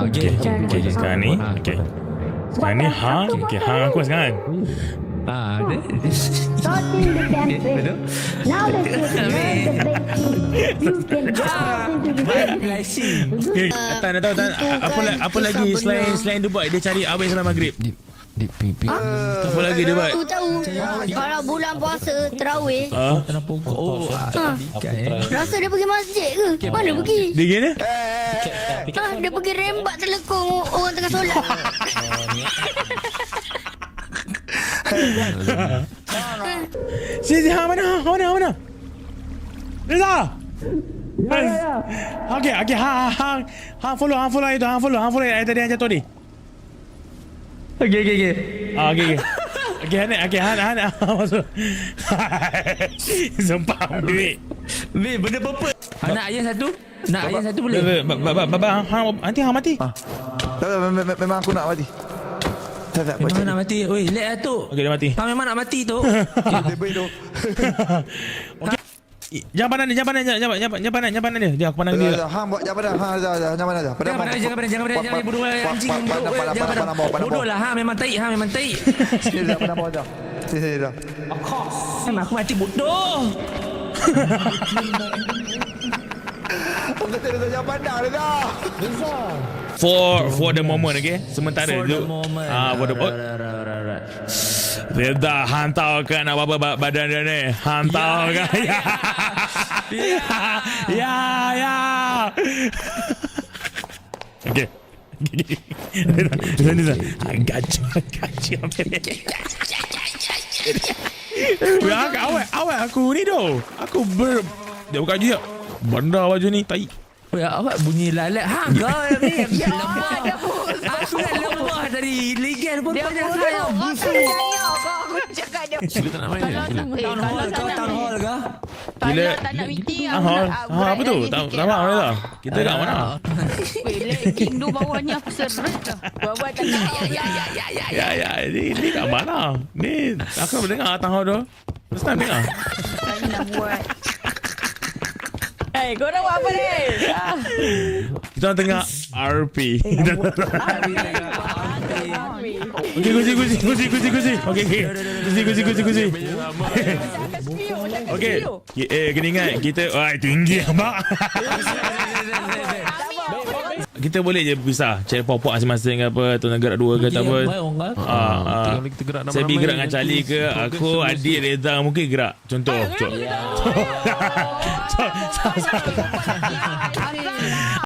Okey. Sekarang ni. Okey. Sekarang ni hang. Okey, hang aku sekarang. Starting the campaign. Now that you've learned the basics, you can browse into the campaign. Okey, Tan. Apa lagi selain dia buat dia cari awet salam maghrib? Pipi. Apa lagi dia buat? Aku tahu kalau bulan puasa terawih, Kenapa kau? rasa dia pergi masjid ke? Mana pergi? Dia gini? Dia pergi rembat telekong orang tengah solat. Si hang mana? Reza. Okey, hang follow itu, hang follow yang tadi yang jatuh ni. Okey. Okey, Han masuk. Sumpah duit. Weh, benda apa? Nak ayam satu boleh? Baba, nanti hang mati. Memang aku nak mati. Tak. Memang nak mati. Oi, lag lah tu. Okey, dia mati. Kau memang nak mati tu. Lebih tu. Jangan pandang dia. Dia aku pandang dia. Hang buat jangan dah. Jangan dah. Jangan bodoh lah anjing. Bodoh lah. Memang taik. Sini dah pandang bawah dah. Sini dah. Memang aku mati bodoh. Aku kata dah jangan pandang dah. For the moment, okay? Sementara tu. For the moment. Reda, hang tahu kan apa badan dia ni? Hang tahu kan? Ya. Okay. Reda. Gaji. Awak aku ni doh. Aku dia buka je. Benda baju ni tai. Awak bunyi lalat. Kau ni lemah. Aku dah lemah dari legal pun kau jangan saya. Aku cakap dia. Sila tak nak main. Town hall ke? Gila. Tak nak meeting. Apa tu? Tak faham dah. Kita kat mana? Legging tu bawah ni aku seret. Bawah tak nak. Ya. Ini kat mana? Ni aku dengar town hall tu. First time dengar. Kali nak buat. Korang buat apa ni? Kita orang tengah RP. Okey, guzi. Guzi. Okey. Kena ingat kita tinggi abang. Kita boleh je pisah. Cari popok masing-masing ke apa, tu gerak dua ke tak apa. Kita gerak Sebi gerak dengan Charlie ke, aku, Adik, Reza mungkin gerak. Contoh.